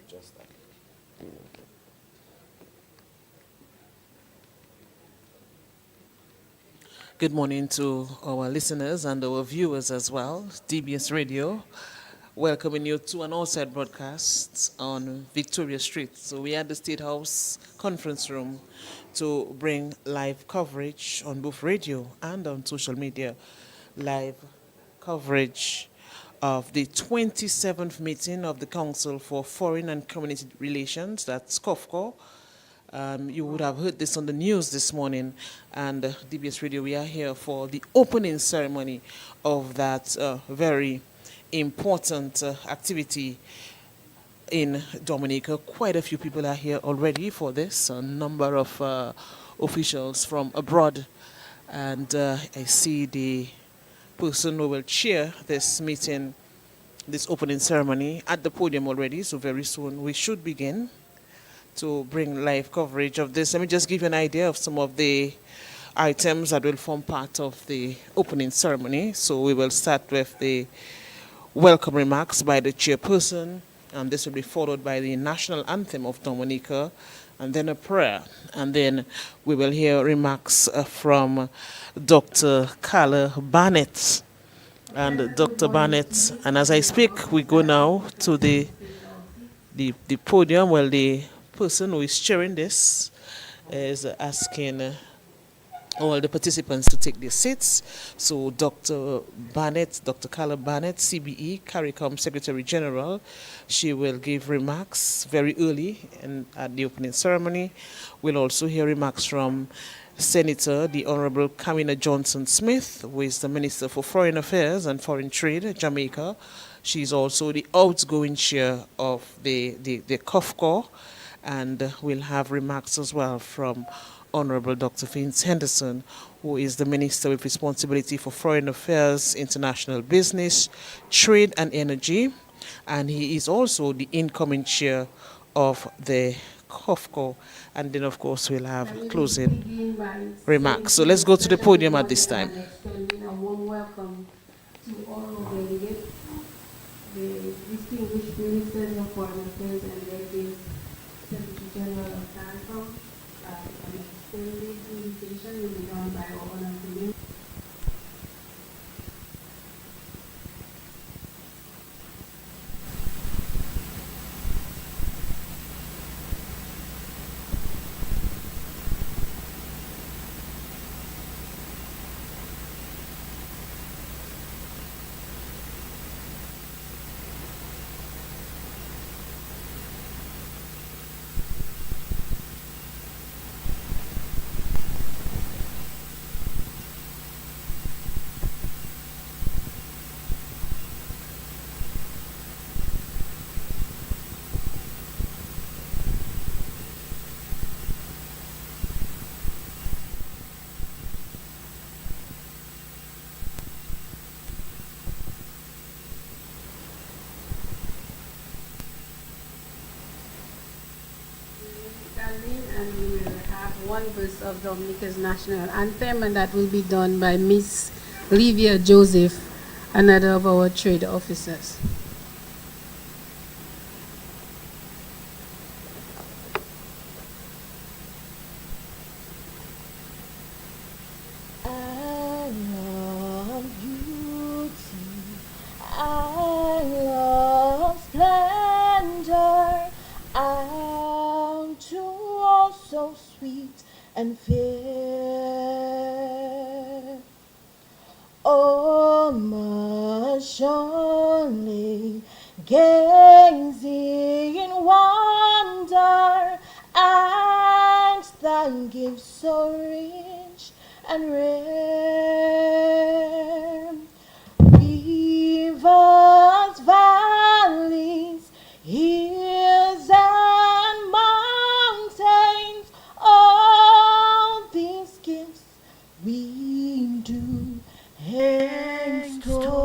just that. Good morning to our listeners and our viewers as well. DBS Radio, welcoming you to an outside broadcast on Victoria Street. So we are at the State House conference room to bring live coverage on both radio and on social media. Live coverage of the 27th meeting of the Council for Foreign and Community Relations, that's COFCOR. You would have heard this on the news this morning, and DBS Radio, we are here for the opening ceremony of that very important activity in Dominica. Quite a few people are here already for this, a number of officials from abroad, and I see the person who will chair this meeting, this opening ceremony, at the podium already, so very soon we should begin to bring live coverage of this. Let me just give you an idea of some of the items that will form part of the opening ceremony. So we will start with the welcome remarks by the chairperson, and this will be followed by the national anthem of Dominica, and then a prayer. And then we will hear remarks from Dr. Carla Barnett. And Dr. Barnett, and as I speak, we go now to the podium. Well, the person who is chairing this is asking all the participants to take their seats. So Dr. Barnett, Dr. Carla Barnett, CBE, CARICOM Secretary General, she will give remarks very early at the opening ceremony. We'll also hear remarks from Senator, the Honorable Kamina Johnson-Smith, who is the Minister for Foreign Affairs and Foreign Trade, Jamaica. She's also the outgoing chair of the COFCOR. And we'll have remarks as well from Honorable Dr. Vince Henderson, who is the Minister with responsibility for Foreign Affairs, International Business, Trade and Energy. And he is also the incoming chair of the COFCOR. And then, of course, we'll have closing remarks. So let's go to the podium at this time. Extending a warm welcome to all our delegates, the distinguished ministers of foreign affairs and their Secretary General of CARICOM. An extended invitation will be done by our honorable minister. And we will have one verse of Dominica's national anthem, and that will be done by Miss Livia Joseph, another of our trade officers. I love beauty, I love splendor, I'm too so sweet and fair. Oh, my surely gazing in wonder at thy gifts so rich and rare. Rivers, valleys, hills, and mountains, all these gifts we do extol.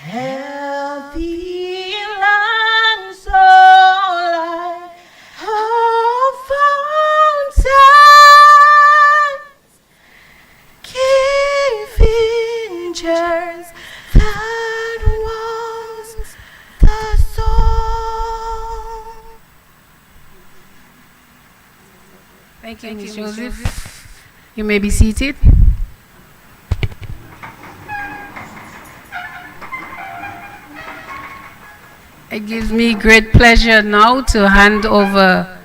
Healthy land, so like a fountain, Thank you, Ms. Joseph. You may be seated. It gives me great pleasure now to hand over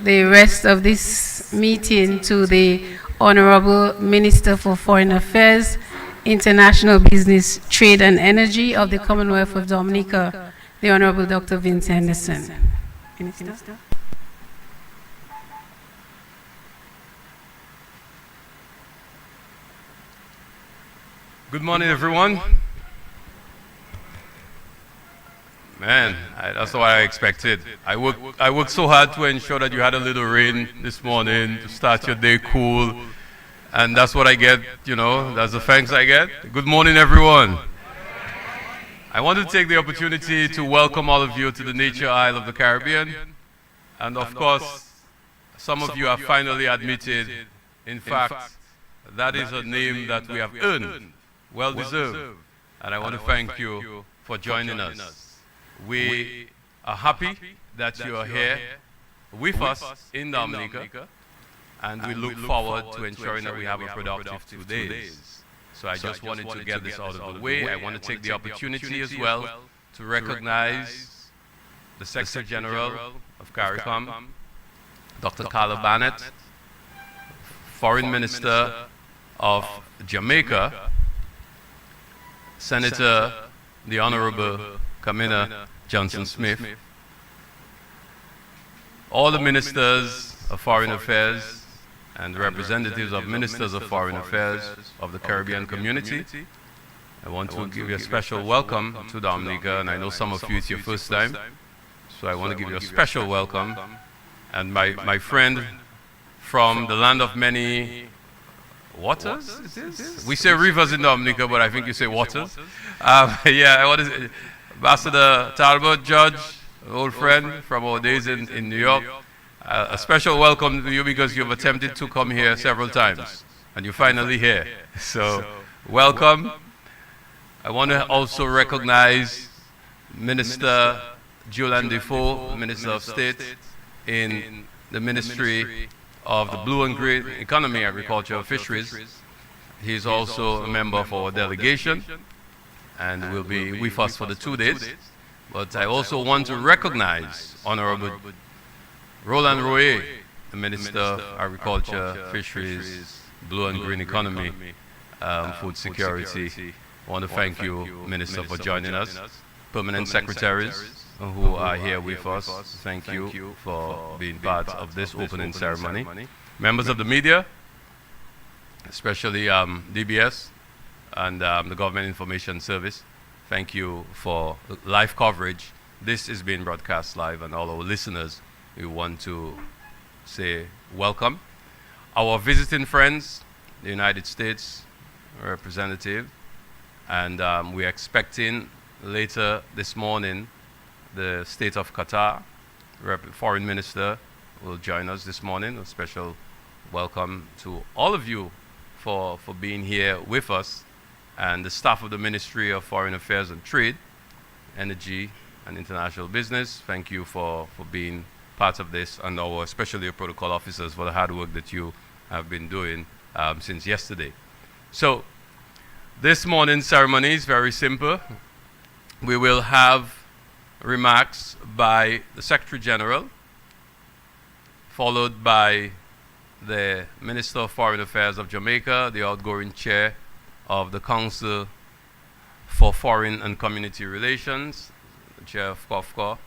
the rest of this meeting to the Honorable Minister for Foreign Affairs, International Business, Trade and Energy of the Commonwealth of Dominica, the Honorable Dr. Vince Henderson. Minister. Good morning, everyone. Man, that's what I expected. I worked so hard to ensure that you had a little rain this morning to start your day cool. And that's what I get, you know, that's the thanks I get. Good morning, everyone. I want to take the opportunity to welcome all of you to the Nature Isle of the Caribbean. And of course, some of you have finally admitted, in fact, that is a name that we have earned, well deserved. And I want to thank you for joining us. We are happy that you are here with us in Dominica, and we look forward to ensuring that we have a productive 2 days. So I just wanted to get this out of the way. I want to take the opportunity as well to recognize the Secretary General of CARICOM, Dr. Carla Bannett, Foreign Minister of Jamaica, Senator the Honorable Kamina Johnson-Smith, all the ministers of foreign affairs and representatives of ministers of foreign affairs of the Caribbean community. I want to give you a special welcome to Dominica, and I know some of you it's your first time, so I want to give you a special welcome. And my friend from the land of many waters, it is? We say rivers in Dominica, but I think you say waters. Yeah, what is it? Ambassador Talbot, Judge, an old friend from our days in New York. A special welcome to you because you've attempted to come here several times, and you're finally here. So, welcome. I want to also recognize Minister Julian Defoe, Minister of State in the Ministry of the Blue and Green Economy, Agriculture and Fisheries. He's also a member of our delegation and will be with us for the 2 days. But I also want to recognize Honorable Roland Royer, the Minister of Agriculture, Fisheries, Blue and Green Economy, Food Security. I want to thank you, Minister, for joining us. Permanent secretaries who are here with us, thank you for being part of this opening ceremony. Members of the media, especially DBS and the Government Information Service, thank you for live coverage. This is being broadcast live, and all our listeners, we want to say welcome. Our visiting friends, the United States representative, and we're expecting later this morning the State of Qatar, Foreign Minister will join us this morning. A special welcome to all of you for being here with us, and the staff of the Ministry of Foreign Affairs and Trade, Energy and International Business. Thank you for being part of this, and our especially our protocol officers for the hard work that you have been doing since yesterday. So this morning's ceremony is very simple. We will have remarks by the Secretary General, followed by the Minister of Foreign Affairs of Jamaica, the outgoing chair of the Council for Foreign and Community Relations, the chair of COFCOR,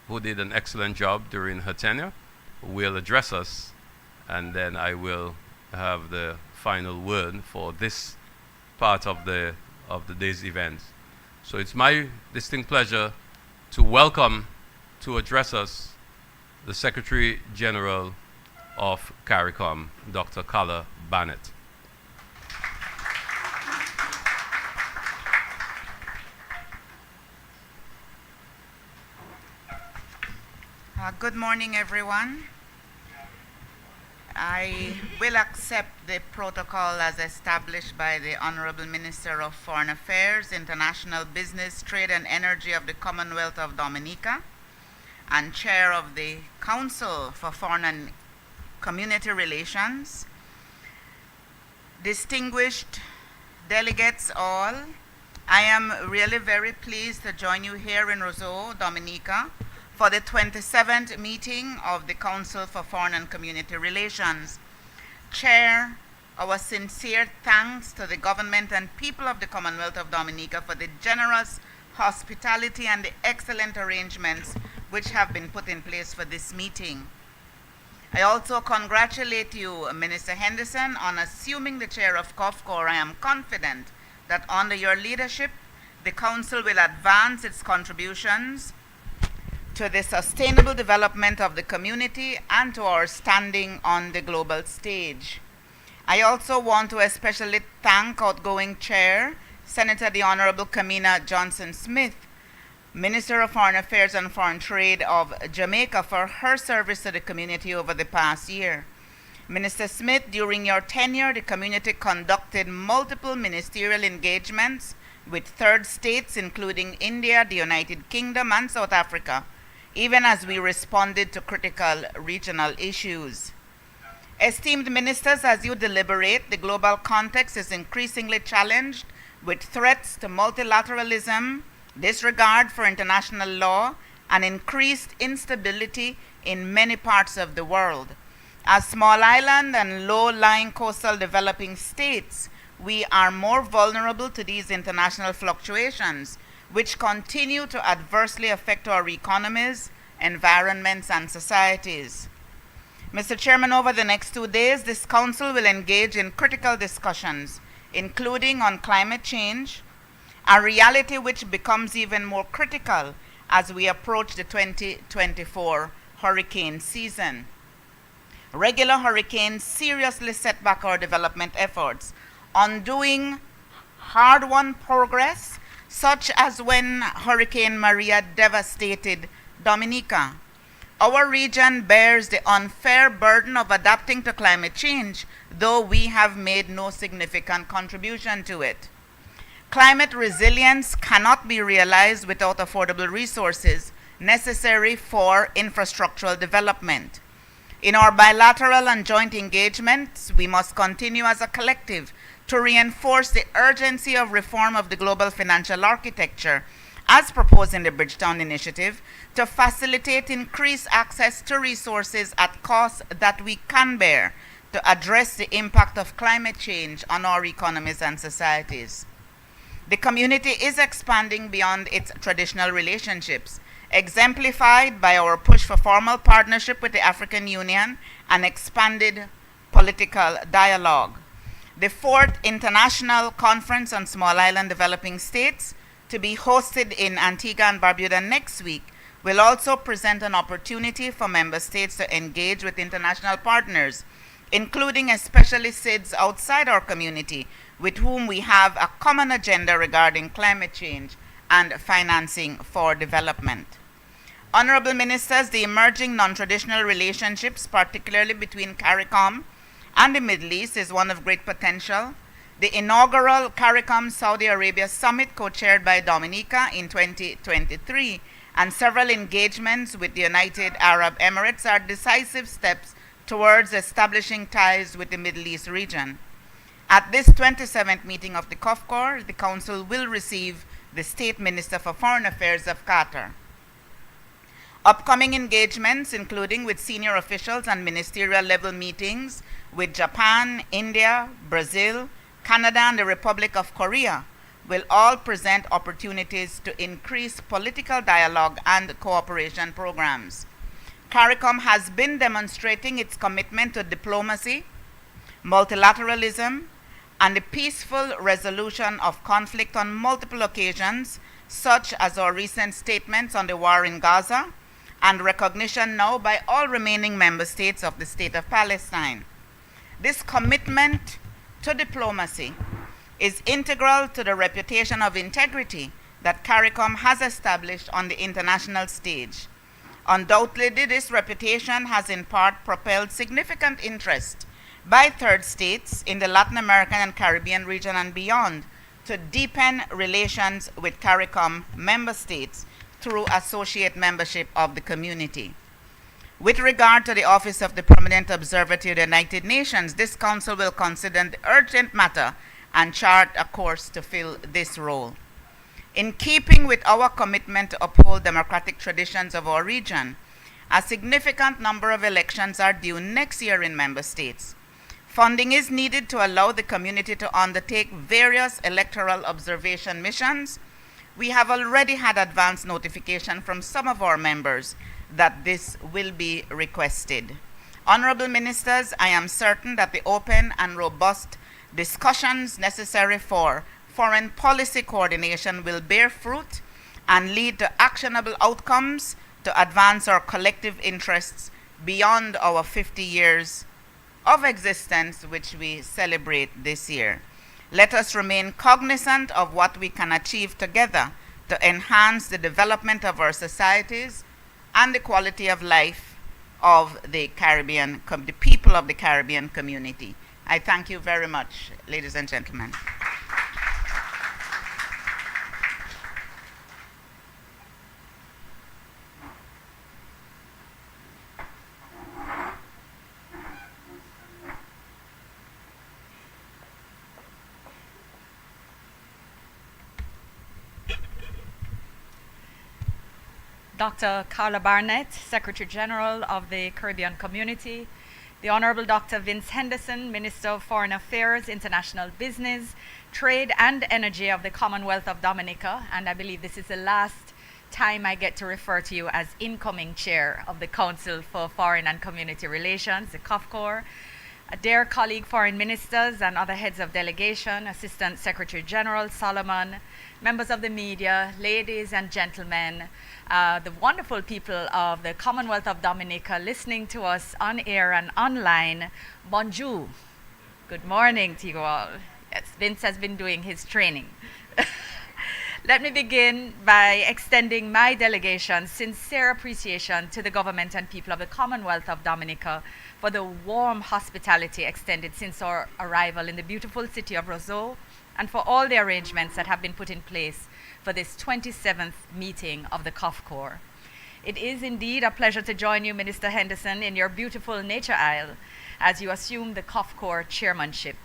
who did an excellent job during her tenure, will address us, and then I will have the final word for this part of the day's event. So it's my distinct pleasure to welcome, to address us, the Secretary General of CARICOM, Dr. Carla Bannett. Good morning, everyone. I will accept the protocol as established by the Honorable Minister of Foreign Affairs, International Business, Trade and Energy of the Commonwealth of Dominica, and Chair of the Council for Foreign and Community Relations, distinguished delegates all, I am really very pleased to join you here in Roseau, Dominica, for the 27th meeting of the Council for Foreign and Community Relations. Chair, our sincere thanks to the government and people of the Commonwealth of Dominica for the generous hospitality and the excellent arrangements which have been put in place for this meeting. I also congratulate you, Minister Henderson, on assuming the chair of COFCOR. I am confident that under your leadership, the Council will advance its contributions to the sustainable development of the community and to our standing on the global stage. I also want to especially thank outgoing Chair, Senator the Honorable Kamina Johnson-Smith, Minister of Foreign Affairs and Foreign Trade of Jamaica, for her service to the community over the past year. Minister Smith, during your tenure, the community conducted multiple ministerial engagements with third states, including India, the United Kingdom, and South Africa, even as we responded to critical regional issues. Esteemed ministers, as you deliberate, the global context is increasingly challenged with threats to multilateralism, disregard for international law, and increased instability in many parts of the world. As small island and low-lying coastal developing states, we are more vulnerable to these international fluctuations, which continue to adversely affect our economies, environments, and societies. Mr. Chairman, over the next 2 days, this Council will engage in critical discussions, including on climate change, a reality which becomes even more critical as we approach the 2024 hurricane season. Regular hurricanes seriously set back our development efforts, undoing hard-won progress, such as when Hurricane Maria devastated Dominica. Our region bears the unfair burden of adapting to climate change, though we have made no significant contribution to it. Climate resilience cannot be realized without affordable resources necessary for infrastructural development. In our bilateral and joint engagements, we must continue as a collective to reinforce the urgency of reform of the global financial architecture, as proposed in the Bridgetown Initiative, to facilitate increased access to resources at costs that we can bear to address the impact of climate change on our economies and societies. The community is expanding beyond its traditional relationships, exemplified by our push for formal partnership with the African Union and expanded political dialogue. The 4th International Conference on Small Island Developing States, to be hosted in Antigua and Barbuda next week, will also present an opportunity for member states to engage with international partners, including especially SIDS outside our community, with whom we have a common agenda regarding climate change and financing for development. Honorable Ministers, the emerging non-traditional relationships, particularly between CARICOM and the Middle East, is one of great potential. The inaugural CARICOM Saudi Arabia Summit, co-chaired by Dominica in 2023, and several engagements with the United Arab Emirates are decisive steps towards establishing ties with the Middle East region. At this 27th meeting of the COFCOR, the Council will receive the State Minister for Foreign Affairs of Qatar. Upcoming engagements, including with senior officials and ministerial level meetings with Japan, India, Brazil, Canada, and the Republic of Korea, will all present opportunities to increase political dialogue and cooperation programs. CARICOM has been demonstrating its commitment to diplomacy, multilateralism, and the peaceful resolution of conflict on multiple occasions, such as our recent statements on the war in Gaza, and recognition now by all remaining member states of the State of Palestine. This commitment to diplomacy is integral to the reputation of integrity that CARICOM has established on the international stage. Undoubtedly, this reputation has in part propelled significant interest by third states in the Latin American and Caribbean region and beyond to deepen relations with CARICOM member states through associate membership of the community. With regard to the Office of the Permanent Observer to the United Nations, this Council will consider the urgent matter and chart a course to fill this role. In keeping with our commitment to uphold democratic traditions of our region, a significant number of elections are due next year in member states. Funding is needed to allow the community to undertake various electoral observation missions. We have already had advance notification from some of our members that this will be requested. Honorable Ministers, I am certain that the open and robust discussions necessary for foreign policy coordination will bear fruit and lead to actionable outcomes to advance our collective interests beyond our 50 years of existence, which we celebrate this year. Let us remain cognizant of what we can achieve together to enhance the development of our societies and the quality of life of the Caribbean, the people of the Caribbean community. I thank you very much, ladies and gentlemen. Dr. Carla Barnett, Secretary General of the Caribbean Community, the Honorable Dr. Vince Henderson, Minister of Foreign Affairs, International Business, Trade and Energy of the Commonwealth of Dominica, and I believe this is the last time I get to refer to you as incoming Chair of the Council for Foreign and Community Relations, the COFCOR, dear colleague foreign ministers and other heads of delegation, Assistant Secretary General Solomon, members of the media, ladies and gentlemen, the wonderful people of the Commonwealth of Dominica listening to us on air and online, bonjour. Good morning to you all. Yes, Vince has been doing his training. Let me begin by extending my delegation's sincere appreciation to the government and people of the Commonwealth of Dominica for the warm hospitality extended since our arrival in the beautiful city of Roseau, and for all the arrangements that have been put in place for this 27th meeting of the COFCOR. It is indeed a pleasure to join you, Minister Henderson, in your beautiful Nature Isle as you assume the COFCOR chairmanship.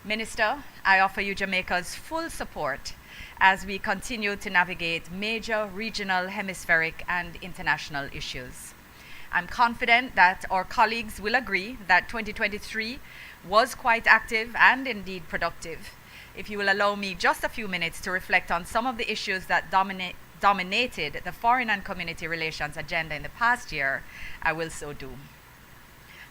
Minister, I offer you Jamaica's full support as we continue to navigate major regional, hemispheric, and international issues. I'm confident that our colleagues will agree that 2023 was quite active and indeed productive. If you will allow me just a few minutes to reflect on some of the issues that dominated the foreign and community relations agenda in the past year, I will so do.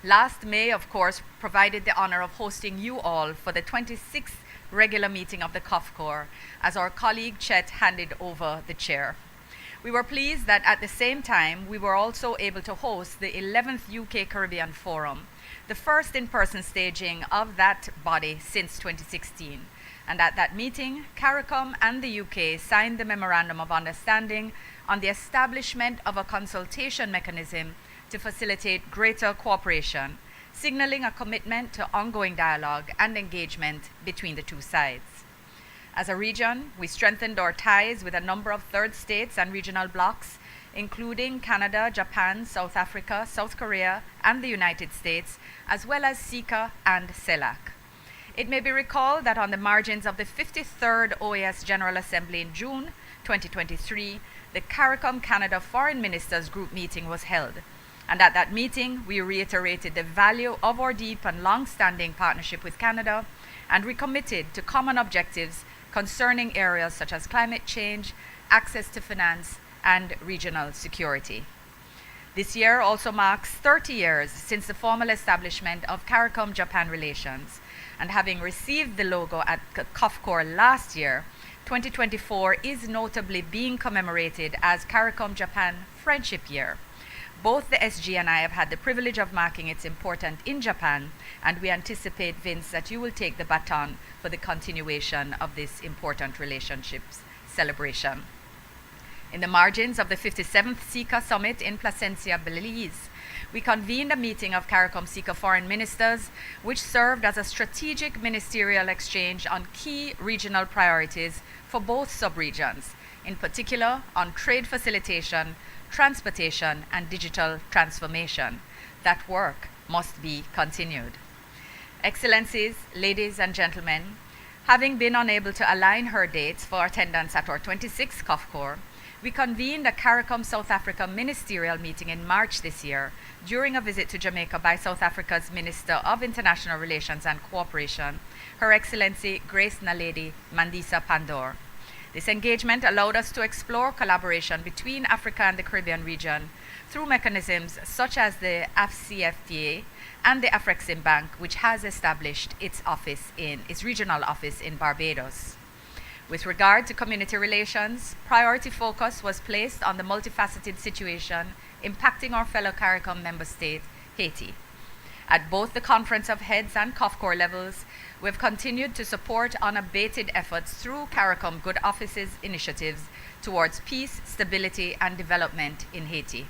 Last May, of course, provided the honor of hosting you all for the 26th regular meeting of the COFCOR as our colleague Chet handed over the chair. We were pleased that at the same time, we were also able to host the 11th UK Caribbean Forum, the first in-person staging of that body since 2016. And at that meeting, CARICOM and the UK signed the Memorandum of Understanding on the establishment of a consultation mechanism to facilitate greater cooperation, signaling a commitment to ongoing dialogue and engagement between the two sides. As a region, we strengthened our ties with a number of third states and regional blocs, including Canada, Japan, South Africa, South Korea, and the United States, as well as SICA and CELAC. It may be recalled that on the margins of the 53rd OAS General Assembly in June 2023, the CARICOM Canada Foreign Ministers Group meeting was held. And at that meeting, we reiterated the value of our deep and long-standing partnership with Canada and recommitted to common objectives concerning areas such as climate change, access to finance, and regional security. This year also marks 30 years since the formal establishment of CARICOM-Japan relations, and having received the logo at COFCOR last year, 2024 is notably being commemorated as CARICOM-Japan Friendship Year. Both the SG and I have had the privilege of marking its importance in Japan, and we anticipate, Vince, that you will take the baton for the continuation of this important relationships celebration. In the margins of the 57th SICA Summit in Placencia, Belize, we convened a meeting of CARICOM-SICA foreign ministers, which served as a strategic ministerial exchange on key regional priorities for both subregions, in particular on trade facilitation, transportation, and digital transformation. That work must be continued. Excellencies, ladies and gentlemen, having been unable to align her dates for attendance at our 26th COFCOR, we convened a CARICOM South Africa ministerial meeting in March this year during a visit to Jamaica by South Africa's Minister of International Relations and Cooperation, Her Excellency Grace Naledi Mandisa Pandor. This engagement allowed us to explore collaboration between Africa and the Caribbean region through mechanisms such as the AFCFTA and the Afrexim Bank, which has established its regional office in Barbados. With regard to community relations, priority focus was placed on the multifaceted situation impacting our fellow CARICOM member state, Haiti. At both the Conference of Heads and COFCOR levels, we have continued to support unabated efforts through CARICOM Good Offices initiatives towards peace, stability, and development in Haiti.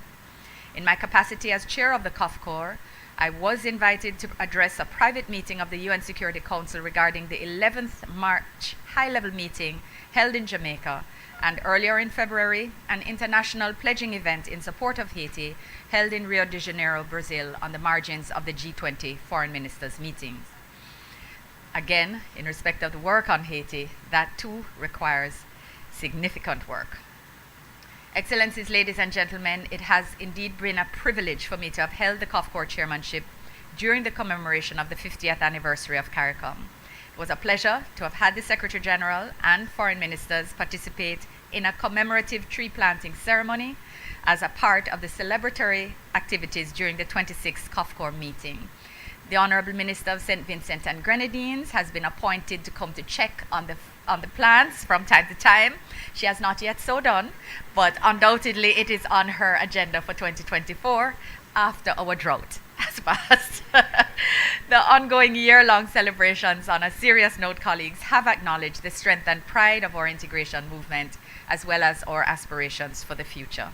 In my capacity as chair of the COFCOR, I was invited to address a private meeting of the UN Security Council regarding the 11th March high-level meeting held in Jamaica, and earlier in February, an international pledging event in support of Haiti held in Rio de Janeiro, Brazil, on the margins of the G20 foreign ministers' meetings. Again, in respect of the work on Haiti, that too requires significant work. Excellencies, ladies and gentlemen, it has indeed been a privilege for me to have held the COFCOR chairmanship during the commemoration of the 50th anniversary of CARICOM. It was a pleasure to have had the Secretary General and foreign ministers participate in a commemorative tree planting ceremony as a part of the celebratory activities during the 26th COFCOR meeting. The Honorable Minister of St. Vincent and Grenadines has been appointed to come to check on the plants from time to time. She has not yet so done, but undoubtedly it is on her agenda for 2024 after our drought has passed. The ongoing year-long celebrations, on a serious note, colleagues, have acknowledged the strength and pride of our integration movement as well as our aspirations for the future.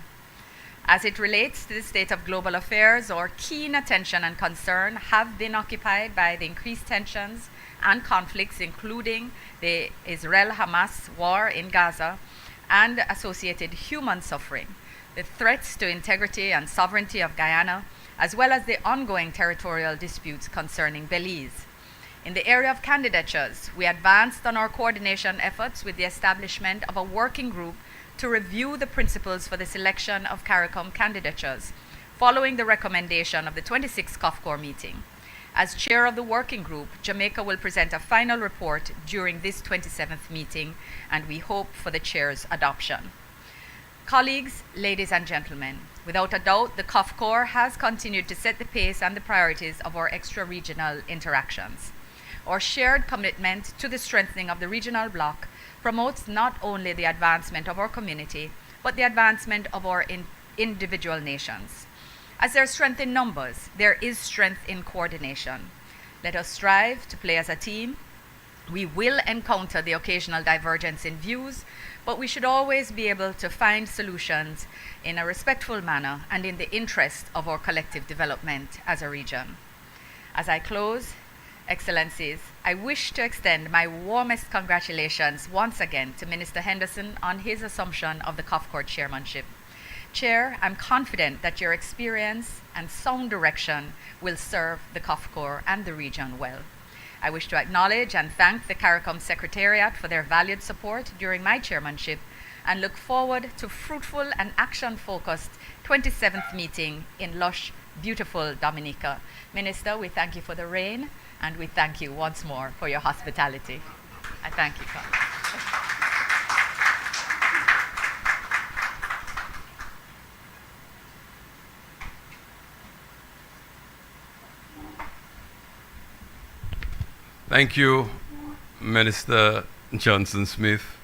As it relates to the state of global affairs, our keen attention and concern have been occupied by the increased tensions and conflicts, including the Israel-Hamas war in Gaza and associated human suffering, the threats to integrity and sovereignty of Guyana, as well as the ongoing territorial disputes concerning Belize. In the area of candidatures, we advanced on our coordination efforts with the establishment of a working group to review the principles for the selection of CARICOM candidatures, following the recommendation of the 26th COFCOR meeting. As chair of the working group, Jamaica will present a final report during this 27th meeting, and we hope for the chair's adoption. Colleagues, ladies and gentlemen, without a doubt, the COFCOR has continued to set the pace and the priorities of our extra-regional interactions. Our shared commitment to the strengthening of the regional bloc promotes not only the advancement of our community, but the advancement of our individual nations. As there is strength in numbers, there is strength in coordination. Let us strive to play as a team. We will encounter the occasional divergence in views, but we should always be able to find solutions in a respectful manner and in the interest of our collective development as a region. As I close, Excellencies, I wish to extend my warmest congratulations once again to Minister Henderson on his assumption of the COFCOR chairmanship. Chair, I'm confident that your experience and sound direction will serve the COFCOR and the region well. I wish to acknowledge and thank the CARICOM Secretariat for their valued support during my chairmanship and look forward to fruitful and action-focused 27th meeting in lush, beautiful Dominica. Minister, we thank you for the rain, and we thank you once more for your hospitality. I thank you, colleagues. Thank you, Minister Johnson Smith.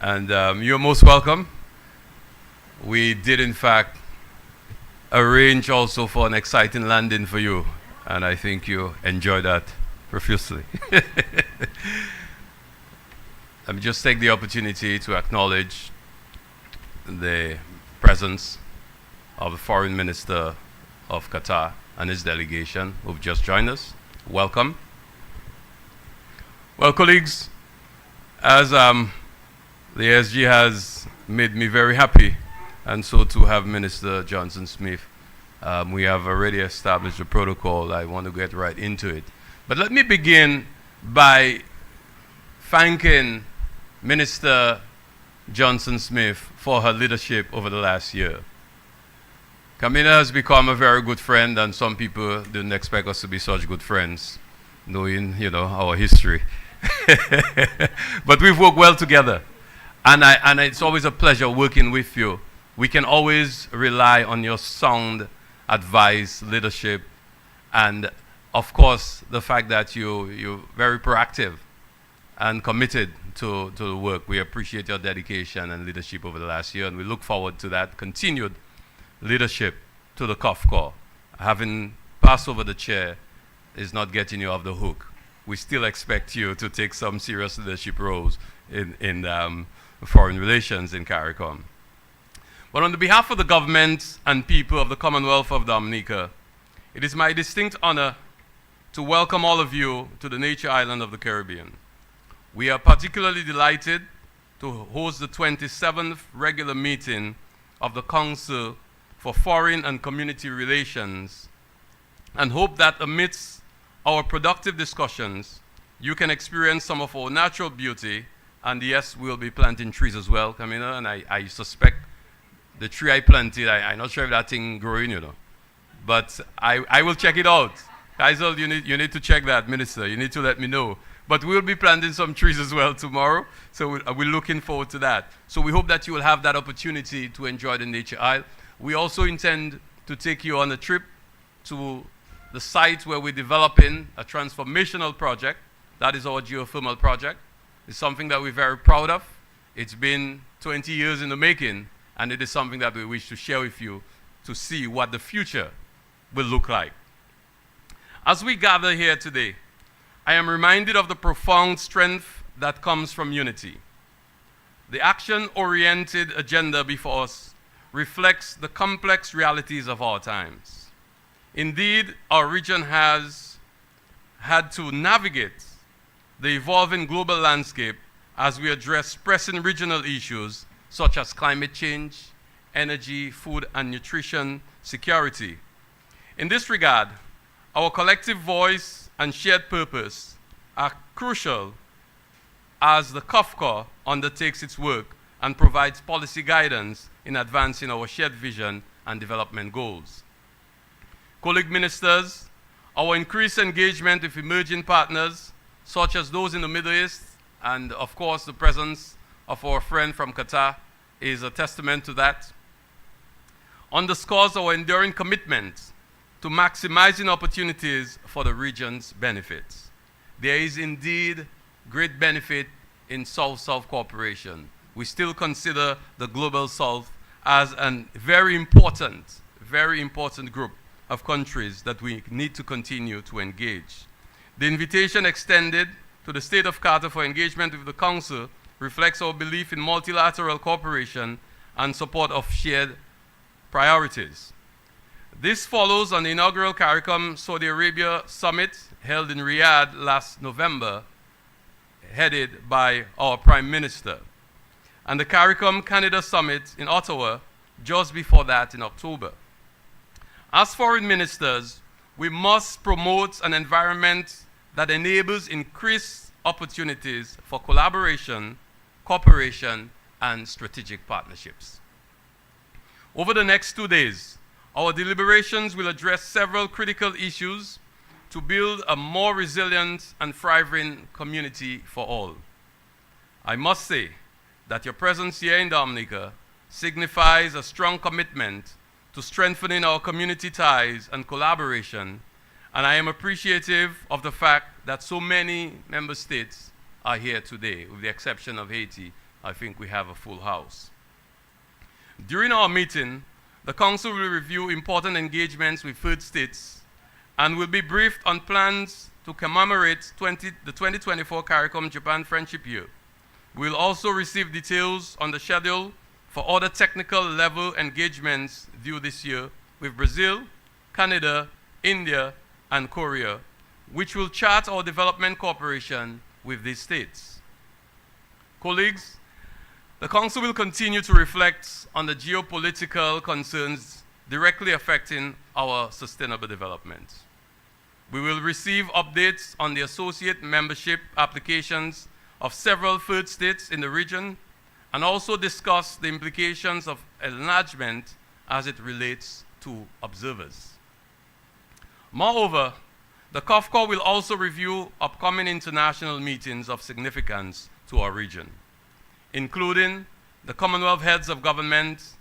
And you're most welcome. We did, in fact, arrange also for an exciting landing for you. And I think you enjoyed that profusely. Let me just take the opportunity to acknowledge the presence of the Foreign Minister of Qatar and his delegation who've just joined us. Welcome. Well, colleagues, as the SG has made me very happy and so too have Minister Johnson Smith. We have already established a protocol. I want to get right into it. But let me begin by thanking Minister Johnson Smith for her leadership over the last year. Camilla has become a very good friend, and some people didn't expect us to be such good friends, knowing, our history. But we've worked well together, and it's always a pleasure working with you. We can always rely on your sound advice, leadership, and of course the fact that you're very proactive and committed to the work. We appreciate your dedication and leadership over the last year, and we look forward to that continued leadership to the COFCOR. Having passed over the chair is not getting you off the hook. We still expect you to take some serious leadership roles in foreign relations in CARICOM. But on the behalf of the government and people of the Commonwealth of Dominica, it is my distinct honor to welcome all of you to the nature island of the Caribbean. We are particularly delighted to host the 27th regular meeting of the Council for Foreign and Community Relations, and hope that amidst our productive discussions, you can experience some of our natural beauty. And yes, we'll be planting trees as well, Camila, and I suspect the tree I planted, I'm not sure if that thing growing, but I will check it out. Kaisel, you need to check that, Minister. You need to let me know. But we'll be planting some trees as well tomorrow, so we're looking forward to that. So we hope that you will have that opportunity to enjoy the Nature Isle. We also intend to take you on a trip to the site where we're developing a transformational project. That is our geothermal project. It's something that we're very proud of. It's been 20 years in the making, and it is something that we wish to share with you to see what the future will look like. As we gather here today, I am reminded of the profound strength that comes from unity. The action-oriented agenda before us reflects the complex realities of our times. Indeed, our region has had to navigate the evolving global landscape as we address pressing regional issues such as climate change, energy, food and nutrition security. In this regard, our collective voice and shared purpose are crucial as the COFCOR undertakes its work and provides policy guidance in advancing our shared vision and development goals. Colleague ministers, our increased engagement with emerging partners, such as those in the Middle East, and of course the presence of our friend from Qatar is a testament to that, underscores our enduring commitment to maximizing opportunities for the region's benefits. There is indeed great benefit in South-South cooperation. We still consider the Global South as a very important group of countries that we need to continue to engage. The invitation extended to the State of Qatar for engagement with the Council reflects our belief in multilateral cooperation and support of shared priorities. This follows on the inaugural CARICOM Saudi Arabia Summit held in Riyadh last November, headed by our Prime Minister, and the CARICOM Canada Summit in Ottawa just before that in October. As foreign ministers, we must promote an environment that enables increased opportunities for collaboration, cooperation, and strategic partnerships. Over the next 2 days, our deliberations will address several critical issues to build a more resilient and thriving community for all. I must say that your presence here in Dominica signifies a strong commitment to strengthening our community ties and collaboration, and I am appreciative of the fact that so many member states are here today. With the exception of Haiti, I think we have a full house. During our meeting, the Council will review important engagements with third states and will be briefed on plans to commemorate the 2024 CARICOM Japan Friendship Year. We will also receive details on the schedule for other technical level engagements due this year with Brazil, Canada, India, and Korea, which will chart our development cooperation with these states. Colleagues, The Council will continue to reflect on the geopolitical concerns directly affecting our sustainable development. We will receive updates on the associate membership applications of several third states in the region and also discuss the implications of enlargement as it relates to observers. Moreover, the COFCOR will also review upcoming international meetings of significance to our region, including the Commonwealth Heads of Government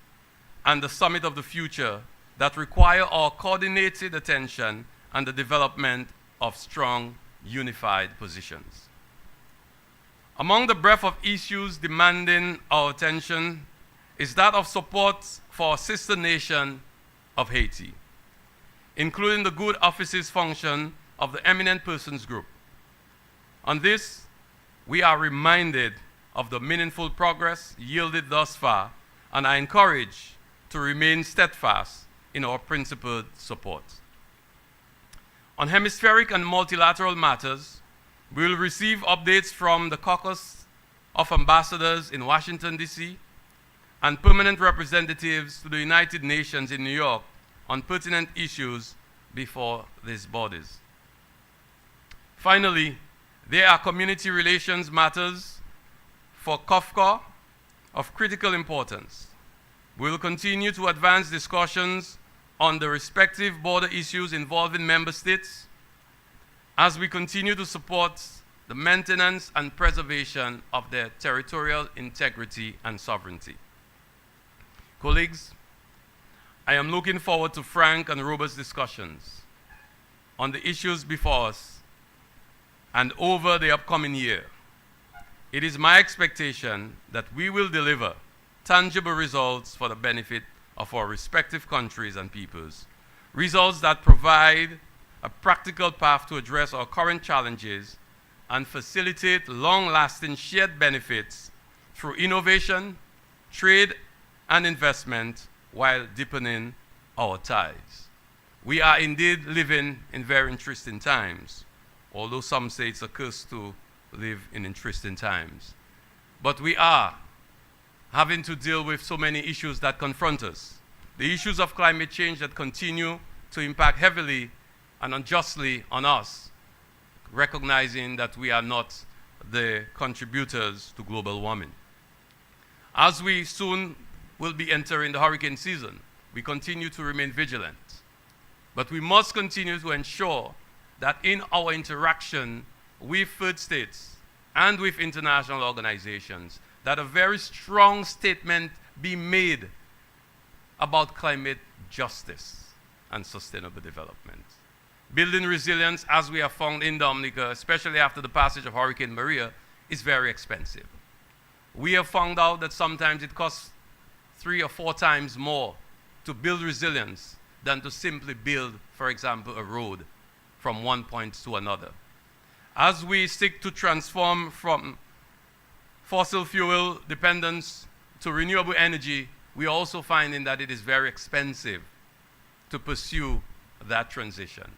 and the Summit of the Future that require our coordinated attention and the development of strong, unified positions. Among the breadth of issues demanding our attention is that of support for our sister nation of Haiti, including the good offices function of the Eminent Persons Group. On this, we are reminded of the meaningful progress yielded thus far and are encouraged to remain steadfast in our principled support. On hemispheric and multilateral matters, we will receive updates from the Caucus of Ambassadors in Washington, D.C., and permanent representatives to the United Nations in New York on pertinent issues before these bodies. Finally, there are community relations matters for COFCOR of critical importance. We will continue to advance discussions on the respective border issues involving member states as we continue to support the maintenance and preservation of their territorial integrity and sovereignty. Colleagues, I am looking forward to frank and robust discussions on the issues before us and over the upcoming year. It is my expectation that we will deliver tangible results for the benefit of our respective countries and peoples, results that provide a practical path to address our current challenges and facilitate long-lasting shared benefits through innovation, trade, and investment while deepening our ties. We are indeed living in very interesting times, although some say it's a curse to live in interesting times. But we are having to deal with so many issues that confront us. The issues of climate change that continue to impact heavily and unjustly on us, recognizing that we are not the contributors to global warming. As we soon will be entering the hurricane season, we continue to remain vigilant. But we must continue to ensure that in our interaction with third states and with international organizations, that a very strong statement be made about climate justice and sustainable development. Building resilience, as we have found in Dominica, especially after the passage of Hurricane Maria, is very expensive. We have found out that sometimes it costs 3 or 4 times more to build resilience than to simply build, for example, a road from one point to another. As we seek to transform from fossil fuel dependence to renewable energy, we are also finding that it is very expensive to pursue that transition.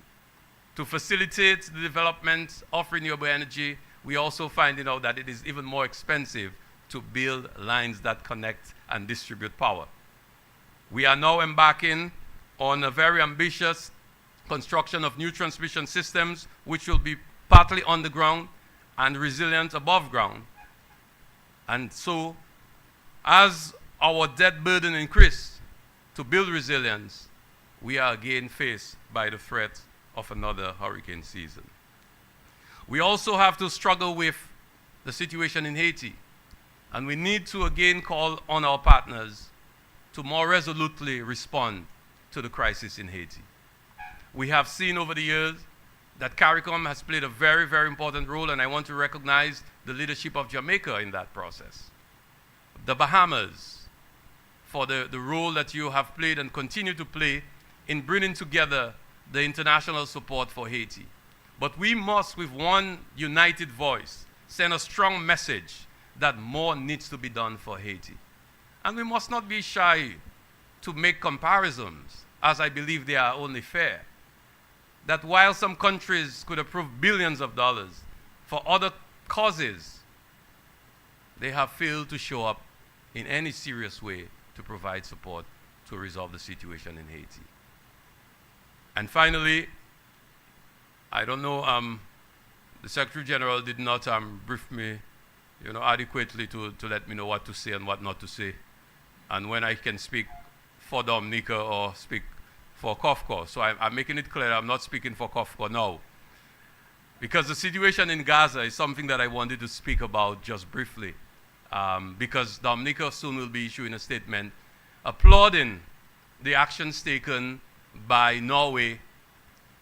To facilitate the development of renewable energy, we are also finding out that it is even more expensive to build lines that connect and distribute power. We are now embarking on a very ambitious construction of new transmission systems, which will be partly underground and resilient above ground. And so, as our debt burden increases to build resilience, we are again faced by the threat of another hurricane season. We also have to struggle with the situation in Haiti, and we need to again call on our partners to more resolutely respond to the crisis in Haiti. We have seen over the years that CARICOM has played a very, very important role, and I want to recognize the leadership of Jamaica in that process. The Bahamas, for the role that you have played and continue to play in bringing together the international support for Haiti. But we must, with one united voice, send a strong message that more needs to be done for Haiti. And we must not be shy to make comparisons, as I believe they are only fair. That while some countries could approve billions of dollars for other causes, they have failed to show up in any serious way to provide support to resolve the situation in Haiti. And finally, I don't know, the Secretary General did not brief me, adequately to let me know what to say and what not to say, and when I can speak for Dominica or speak for COFCOR. So I'm making it clear I'm not speaking for COFCOR now, because the situation in Gaza is something that I wanted to speak about just briefly, because Dominica soon will be issuing a statement applauding the actions taken by Norway,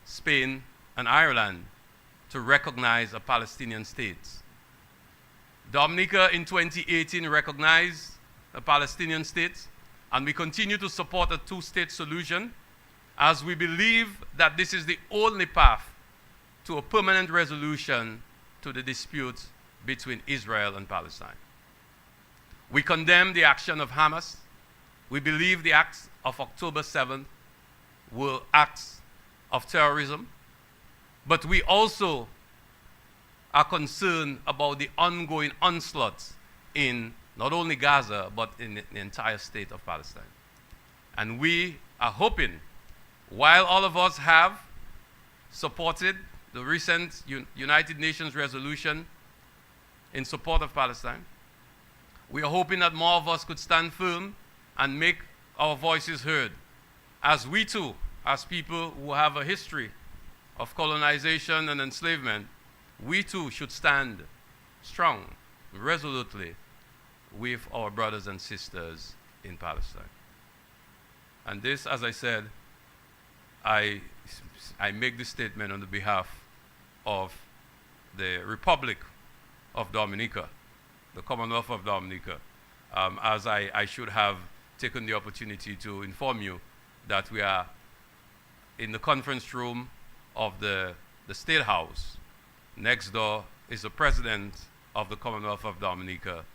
Spain, and Ireland to recognize a Palestinian state. Dominica in 2018 recognized a Palestinian state, and we continue to support a two-state solution as we believe that this is the only path to a permanent resolution to the dispute between Israel and Palestine. We condemn the action of Hamas. We believe the acts of October 7th were acts of terrorism, but we also are concerned about the ongoing onslaughts in not only Gaza, but in the entire state of Palestine. And we are hoping, while all of us have supported the recent United Nations resolution in support of Palestine, we are hoping that more of us could stand firm and make our voices heard, as we too, as people who have a history of colonization and enslavement, we too should stand strong, resolutely, with our brothers and sisters in Palestine. And this, as I said, I make this statement on the behalf of the Republic of Dominica, the Commonwealth of Dominica, as I should have taken the opportunity to inform you that we are in the conference room of the State House. Next door is the President of the Commonwealth of Dominica,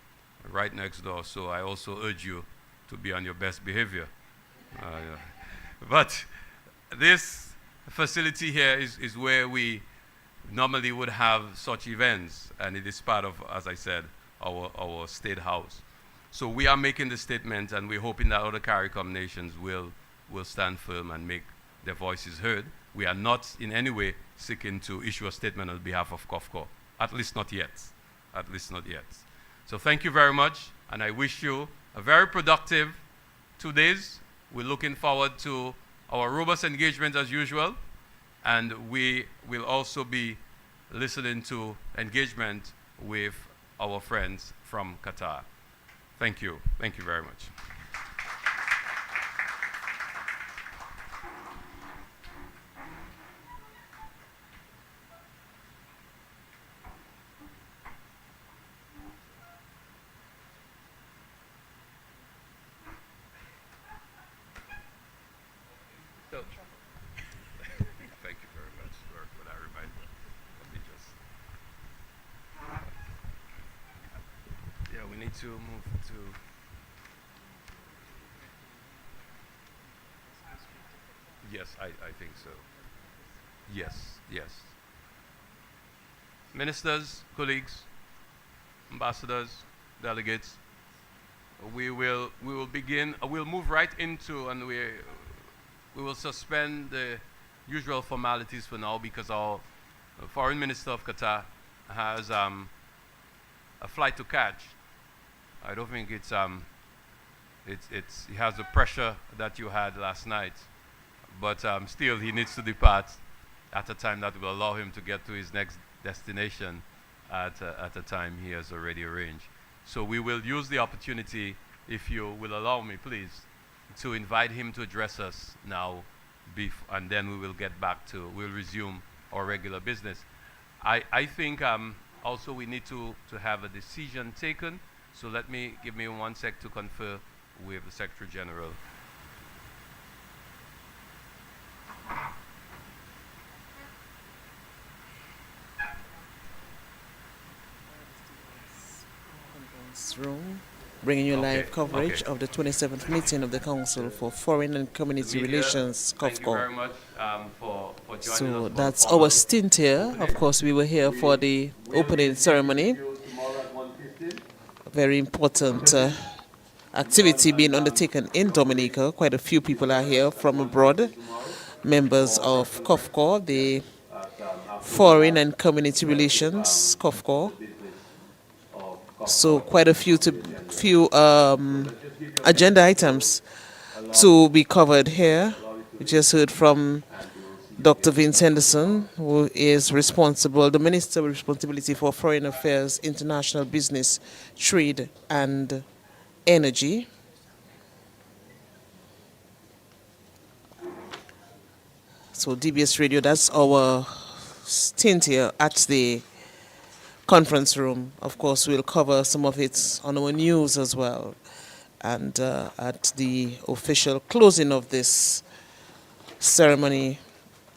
right next door, so I also urge you to be on your best behavior. Yeah. But this facility here is where we normally would have such events, and it is part of, as I said, our State House. So we are making the statement, and we're hoping that other CARICOM nations will stand firm and make their voices heard. We are not in any way seeking to issue a statement on behalf of COFCOR, at least not yet. At least not yet. So thank you very much, and I wish you a very productive 2 days. We're looking forward to our robust engagement as usual, and we will also be listening to engagement with our friends from Qatar. Thank you. Thank you very much. Thank you very much for that reminder. Let me just. Yeah, we need to move to. Yes, I think so. Yes, yes. Ministers, colleagues, ambassadors, delegates, we will begin. We'll move right into, and we will suspend the usual formalities for now, because our Foreign Minister of Qatar has a flight to catch. I don't think it's he has the pressure that you had last night, but still he needs to depart at a time that will allow him to get to his next destination at a time he has already arranged. So we will use the opportunity, if you will allow me, please, to invite him to address us now, and then we will get back to, we'll resume our regular business. I think also we need to have a decision taken, so give me 1 sec to confer with the Secretary General. Room, bringing you live coverage of the 27th meeting of the Council for Foreign and Community Relations, Thank you very COFCOR. much for joining us. So for that's the our formal stint here. Of course, we were here for the opening ceremony. Very important activity being undertaken in Dominica. Quite a few people are here from abroad, members of COFCOR, the Foreign and Community Relations, COFCOR. So quite a few agenda items to be covered here. We just heard from Dr. Vince Henderson, who is the Minister with responsibility for Foreign Affairs, International Business, Trade and Energy. So DBS Radio, that's our stint here at the conference room. Of course, we'll cover some of it on our news as well. And at the official closing of this ceremony,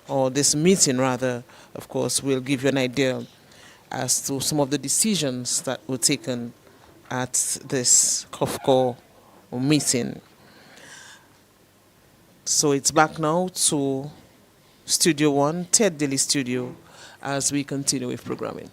or this meeting rather, of course, we'll give you an idea as to some of the decisions that were taken at this COFCOR meeting. So it's back now to Studio 1, Ted Daily Studio, as we continue with programming.